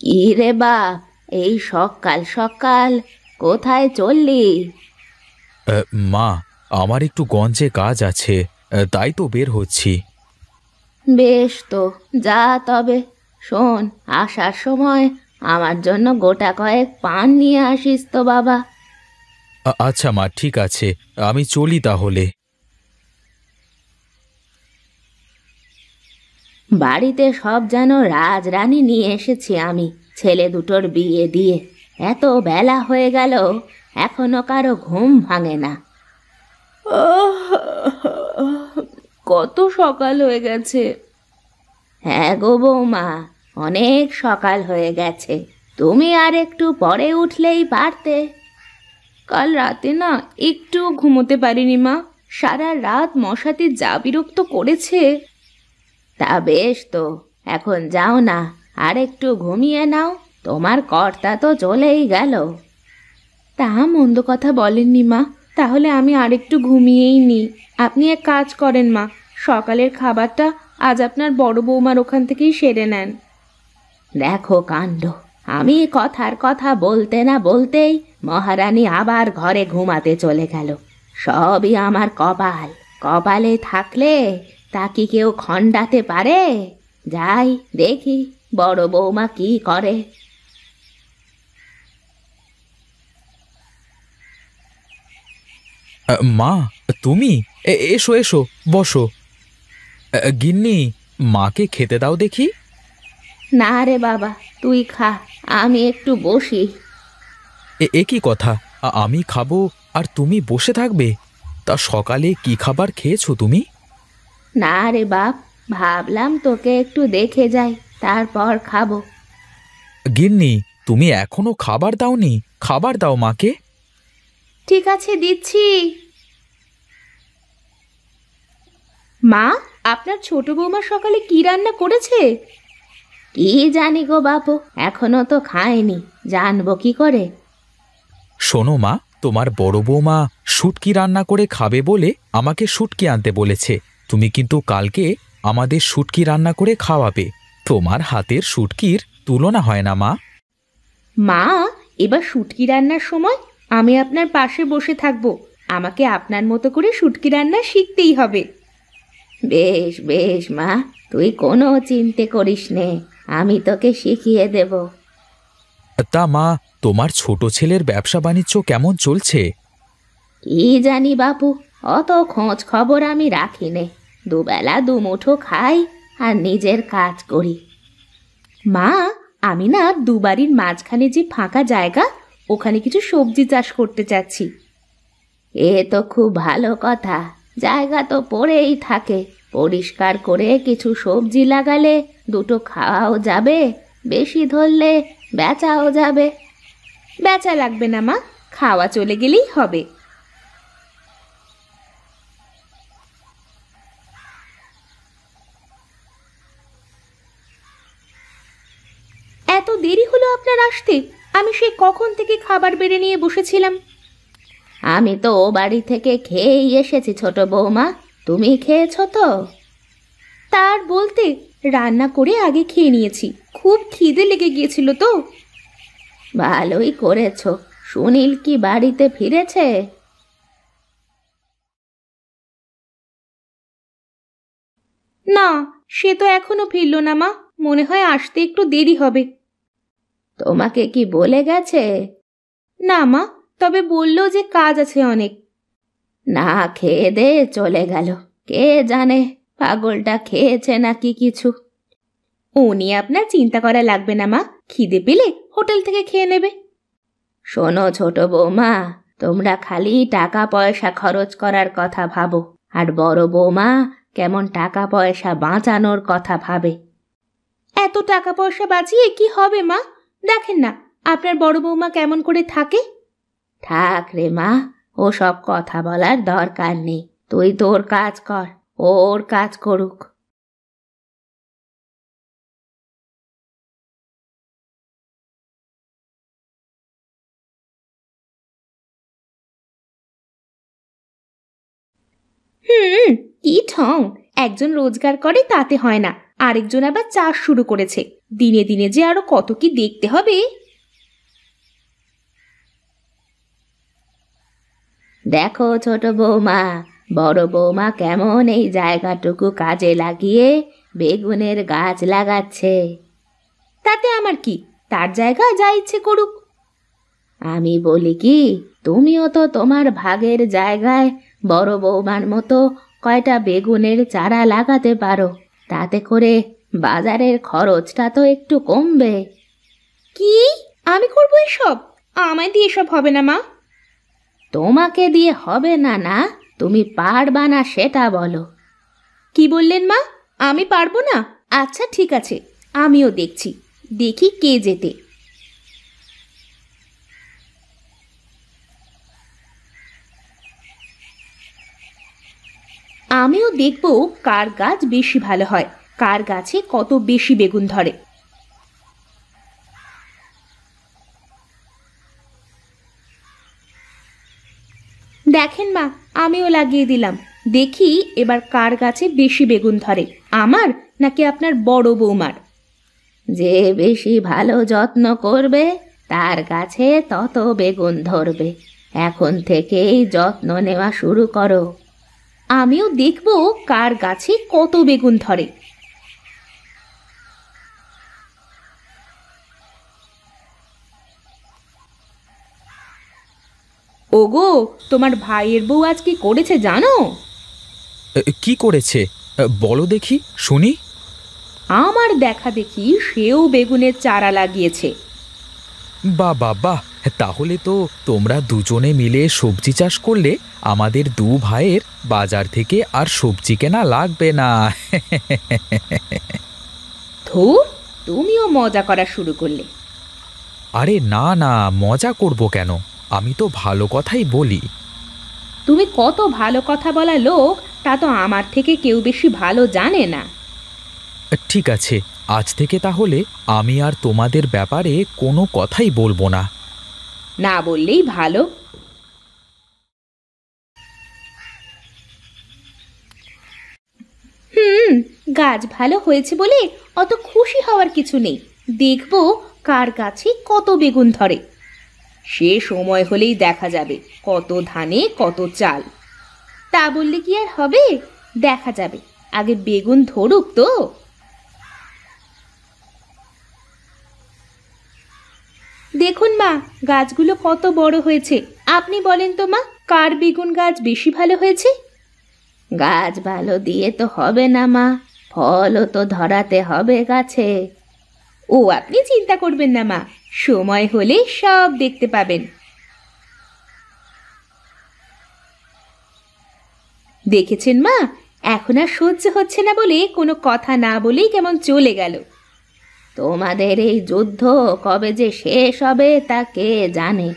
কি রে বাপ, এই সকাল সকাল কোথায় চললি? মা, আমার একটু গঞ্জে কাজ আছে, তাই তো বের হচ্ছি। বেশ তো, যা তবে। শোন, আসার সময় আমার জন্য গোটা কয়েক পান নিয়ে আসিস তো বাবা। আচ্ছা মা, ঠিক আছে, আমি চলি তাহলে। বাড়িতে সব যেন রাজরানী নিয়ে এসেছি আমি, ছেলে দুটোর বিয়ে দিয়ে। এত বেলা হয়ে গেল, এখনো কারো ঘুম ভাঙে না। কত সকাল হয়ে গেছে। হ্যাঁ গো বৌমা, অনেক সকাল হয়ে গেছে। তুমি আর একটু পরে উঠলেই পারতে। কাল রাতে না একটু ঘুমোতে পারিনি মা, সারা রাত মশাতে যা বিরক্ত করেছে। তা বেশ তো, এখন যাও না, আর একটু ঘুমিয়ে নাও। তোমার কর্তা তো চলেই গেল। তা মন্দ কথা বলেননি মা, তাহলে আমি আরেকটু ঘুমিয়েই নিই। আপনি এক কাজ করেন মা, সকালের খাবারটা আজ আপনার বড় বৌমার ওখান থেকেই সেরে নেন। দেখো কাণ্ড, আমি কথার কথা বলতে না বলতেই মহারানী আবার ঘরে ঘুমাতে চলে গেল। সবই আমার কপাল। কপালে থাকলে তা কি কেউ খণ্ডাতে পারে? যাই দেখি বড় বৌমা কি করে। মা, তুমি? এসো এসো, বসো। গিন্নি, মাকে খেতে দাও দেখি। না রে বাবা, তুই খা, আমি একটু বসি। এ কি কথা, আমি খাবো আর তুমি বসে থাকবে? তা সকালে কি খাবার খেয়েছো তুমি? না রে বাপ, ভাবলাম তোকে একটু দেখে যাই, তারপর খাবো। গিন্নি, তুমি এখনো খাবার দাওনি? খাবার দাও মাকে। ঠিক আছে, দিচ্ছি। মা, আপনার ছোট বৌমা সকালে কি রান্না করেছে? কি জানি গো বাপু, এখনো তো খায়নি, জানবো কি করে? শোনো মা, তোমার বড় বৌমা শুটকি রান্না করে খাবে বলে আমাকে শুটকি আনতে বলেছে। তুমি কিন্তু কালকে আমাদের শুটকি রান্না করে খাওয়াবে। তোমার হাতের শুটকির তুলনা হয় না মা। মা, এবার শুটকি রান্নার সময় আমি আপনার পাশে বসে থাকবো। আমাকে আপনার মতো করে শুটকি রান্না শিখতেই হবে। বেশ বেশ মা, তুই কোনো চিন্তা করিস নে, আমি তোকে শিখিয়ে দেব। তা মা, তোমার ছোট ছেলের ব্যবসা বাণিজ্য কেমন চলছে? কি জানি বাপু, অত খোঁজ খবর আমি রাখি নে। দুবেলা দুমুঠো খাই আর নিজের কাজ করি। মা, আমি না দুবাড়ির মাঝখানে যে ফাঁকা জায়গা, ওখানে কিছু সবজি চাষ করতে চাচ্ছি। এ তো খুব ভালো কথা। জায়গা তো পড়েই থাকে, পরিষ্কার করে কিছু সবজি লাগালে দুটো খাওয়াও যাবে, বেশি ধরলে বেচাও যাবে। বেচা লাগবে না মা, খাওয়া চলে গেলেই হবে। এত দেরি হলো আপনার আসতে? আমি সেই কখন থেকে খাবার বেড়ে নিয়ে বসেছিলাম। আমি তো ও বাড়ি থেকে খেয়েই এসেছি ছোট বৌমা, তুমি খেয়েছো তো? তার বলতে, রান্না করে আগে খেয়ে নিয়েছি, খুব খিদে লেগে গিয়েছিল তো। ভালোই করেছো। সুনীল কি বাড়িতে ফিরেছে? না, সে তো এখনো ফিরল না মা, মনে হয় আসতে একটু দেরি হবে। তোমাকে কি বলে গেছে? না মা, তবে বলল যে কাজ আছে অনেক। না খেয়ে দে চলে গেল, কে জানে পাগলটা খেয়েছে নাকি কিছু। ও নিয়ে আপনার চিন্তা করা লাগবে না মা, খিদে পেলে হোটেল থেকে খেয়ে নেবে। শোনো ছোট বৌমা, তোমরা খালি টাকা পয়সা খরচ করার কথা ভাবো, আর বড় বৌমা কেমন টাকা পয়সা বাঁচানোর কথা ভাবে। এত টাকা পয়সা বাঁচিয়ে কি হবে মা? দেখেন না আপনার বড় বৌমা কেমন করে থাকে। থাক রে মা, ও সব কথা বলার দরকার নেই। তুই তোর কাজ কর, ও ওর কাজ করুক। হুম, কি ঠং, একজন রোজগার করে তাতে হয় না, আরেকজন আবার চাষ শুরু করেছে। দিনে দিনে যে আরো কত কি দেখতে হবে। দেখো ছোট বৌমা, বড় বৌমা কেমন এই জায়গাটুকু কাজে লাগিয়ে বেগুনের গাছ লাগাচ্ছে। তাতে আমার কি, তার জায়গায় যা ইচ্ছে করুক। আমি বলি কি, তুমিও তো তোমার ভাগের জায়গায় বড় বৌমার মতো কয়টা বেগুনের চারা লাগাতে পারো। তাতে করে বাজারের খরচটা তো একটু কমবে। কি, আমি করবো এসব? আমায় দিয়ে এসব হবে না মা। তোমাকে দিয়ে হবে না না, তুমি পারবা না সেটা বলো। কি বললেন মা, আমি পারবো না? আচ্ছা ঠিক আছে, আমিও দেখছি, দেখি কে যেতে। আমিও দেখব কার গাছ বেশি ভালো হয়, কার গাছে কত বেশি বেগুন ধরে। দেখেন মা, আমিও লাগিয়ে দিলাম। দেখি এবার কার গাছে বেশি বেগুন ধরে, আমার নাকি আপনার বড় বৌমার। যে বেশি ভালো যত্ন করবে তার গাছে তত বেগুন ধরবে। এখন থেকেই যত্ন নেওয়া শুরু করো। আমিও দেখব কার গাছে কত বেগুন ধরে। ওগো, তোমার ভাইয়ের বউ আজ কি করেছে জানো? কি করেছে? বলো দেখি, শুনি। আমার দেখা দেখি সেও বেগুনের চারা লাগিয়েছে। বাহ বাহ বাহ, তাহলে তো তোমরা দুজনে মিলে সবজি চাষ করলে আমাদের দু ভাইয়ের বাজার থেকে আর সবজি কেনা লাগবে না। ধুর, তুমিও মজা করা শুরু করলে। আরে না না, মজা করব কেন? আমি তো ভালো কথাই বলি। তুমি কত ভালো কথা বলা লোক তা তো আমার থেকে কেউ বেশি ভালো জানে না। ঠিক আছে, আজ থেকে তাহলে আমি আর তোমাদের ব্যাপারে কোনো কথাই বলবো না। না বললেই ভালো। গাছ ভালো হয়েছে বলে অত খুশি হওয়ার কিছু নেই। দেখবো কার গাছে কত বেগুন ধরে। সে সময় হলেই দেখা যাবে কত ধানে কত চাল। তা বললে কি আর হবে? দেখা যাবে, আগে বেগুন ধরুক তো। দেখুন মা, গাছগুলো কত বড় হয়েছে। আপনি বলেন তো মা, কার বেগুন গাছ বেশি ভালো হয়েছে? গাছ ভালো দিয়ে তো হবে না মা, ফলও তো ধরাতে হবে গাছে। ও আপনি চিন্তা করবেন না মা, সময় হলে সব দেখতে পাবেন। দেখেছেন মা, এখন আর সহ্য হচ্ছে না বলে কোনো কথা না বলেই কেমন চলে গেল। তোমাদের এই যুদ্ধ কবে যে শেষ হবে তা কে জানে।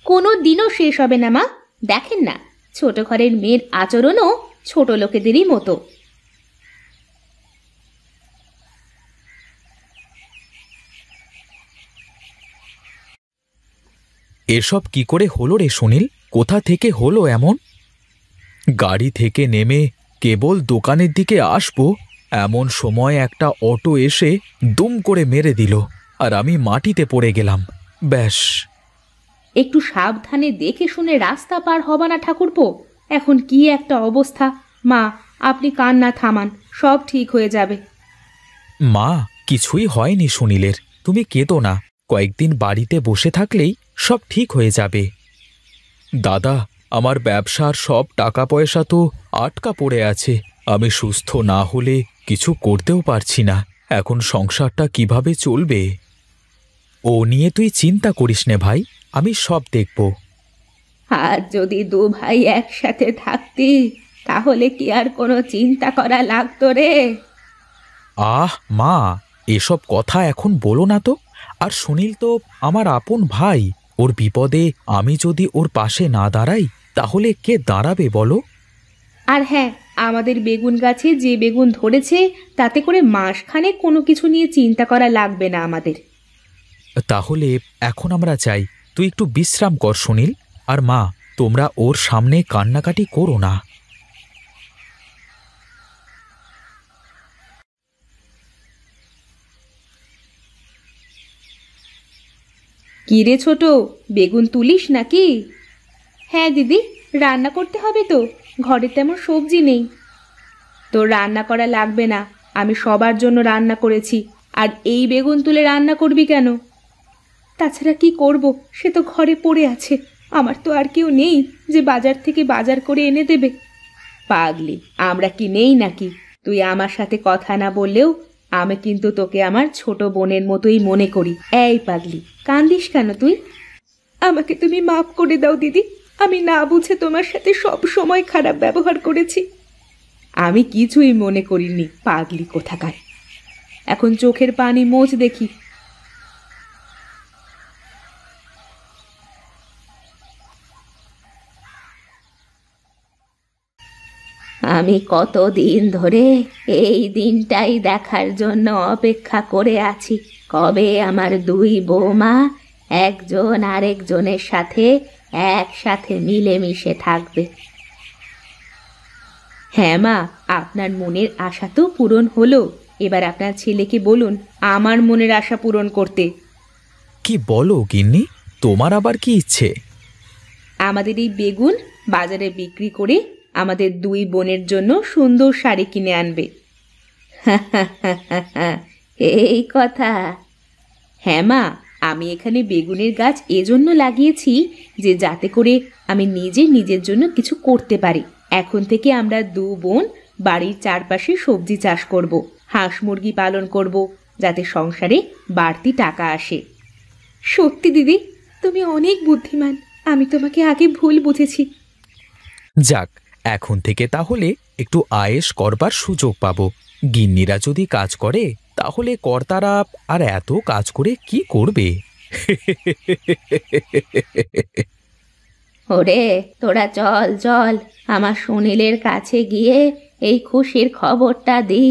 কোনো দিনও শেষ হবে না মা। দেখেন না, ছোট ঘরের মেয়ের আচরণও ছোট লোকেদেরই মতো। এসব কি করে হলো রে সুনীল? কোথা থেকে হলো এমন? গাড়ি থেকে নেমে কেবল দোকানের দিকে আসবো, এমন সময় একটা অটো এসে দুম করে মেরে দিল, আর আমি মাটিতে পড়ে গেলাম। ব্যাস। একটু সাবধানে দেখে শুনে রাস্তা পার হবা না ঠাকুরপো? এখন কি একটা অবস্থা। মা, আপনি কান্না থামান, সব ঠিক হয়ে যাবে। মা, কিছুই হয়নি সুনীলের, তুমি কেঁদো না। কয়েকদিন বাড়িতে বসে থাকলেই সব ঠিক হয়ে যাবে। দাদা, আমার ব্যবসার সব টাকা পয়সা তো আটকা পড়ে আছে। আমি সুস্থ না হলে কিছু করতেও পারছি না। এখন সংসারটা কিভাবে চলবে? ও নিয়ে তুই চিন্তা করিস নে ভাই, আমি সব দেখব। আর যদি দু ভাই একসাথে থাকতি তাহলে কি আর কোনো চিন্তা করা লাগতো রে? আহ মা, এসব কথা এখন বলো না তো। আর সুনীল তো আমার আপন ভাই, ওর বিপদে আমি যদি ওর পাশে না দাঁড়াই তাহলে কে দাঁড়াবে বলো? আর হ্যাঁ, আমাদের বেগুন গাছে যে বেগুন ধরেছে তাতে করে মাসখানেক কোনো কিছু নিয়ে চিন্তা করা লাগবে না আমাদের। তাহলে এখন আমরা চাই তুই একটু বিশ্রাম কর সুনীল। আর মা, তোমরা ওর সামনে কান্নাকাটি করো না। কি রে ছোট, বেগুন তুলিস নাকি? হ্যাঁ দিদি, রান্না করতে হবে তো, ঘরে তেমন সবজি নেই। তোর রান্না করা লাগবে না, আমি সবার জন্য রান্না করেছি। আর এই বেগুন তুলে রান্না করবি কেন? তাছাড়া কি করব, সে তো ঘরে পড়ে আছে। আমার তো আর কেউ নেই যে বাজার থেকে বাজার করে এনে দেবে। পাগলি, আমরা কি নেই নাকি? তুই আমার সাথে কথা না বললেও আমি কিন্তু তোকে আমার ছোট বোনের মতোই মনে করি। এই পাগলি, কান্দিস কেন তুই? আমাকে তুমি মাফ করে দাও দিদি, আমি না বুঝে তোমার সাথে সব সময় খারাপ ব্যবহার করেছি। আমি কিছুই মনে করিনি, পাগলি কোথাকার। এখন চোখের পানি মোছ দেখি। আমি কতদিন ধরে এই দিনটাই দেখার জন্য অপেক্ষা করে আছি, কবে আমার দুই বৌমা একজন আরেকজনের সাথে একসাথে মিলেমিশে থাকবে। হ্যাঁ মা, আপনার মনের আশা তো পূরণ হলো। এবার আপনার ছেলেকে বলুন আমার মনের আশা পূরণ করতে। কি বলো গিন্নি, তোমার আবার কি ইচ্ছে? আমাদের এই বেগুন বাজারে বিক্রি করে আমাদের দুই বোনের জন্য সুন্দর শাড়ি কিনে আনবে। এই কথা? হ্যাঁ মা, আমি এখানে বেগুনের গাছ এজন্য লাগিয়েছি যে যাতে করে আমি নিজের জন্য কিছু করতে পারি। এখন থেকে আমরা দু বোন বাড়ির চারপাশে সবজি চাষ করব, হাঁস মুরগি পালন করব, যাতে সংসারে বাড়তি টাকা আসে। সত্যি দিদি, তুমি অনেক বুদ্ধিমান। আমি তোমাকে আগে ভুল বুঝেছি। যাক, এখন থেকে তাহলে একটু আয়েশ করবার সুযোগ পাবো। গিন্নিরা যদি কাজ করে তাহলে কর্তারা আর এত কাজ করে কি করবে? ওরে তোরা চল চল, আমার সুনীলের কাছে গিয়ে এই খুশির খবরটা দি।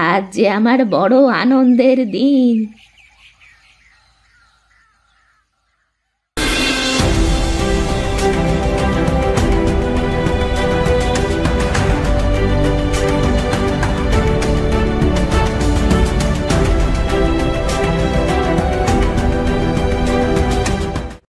আজ যে আমার বড় আনন্দের দিন।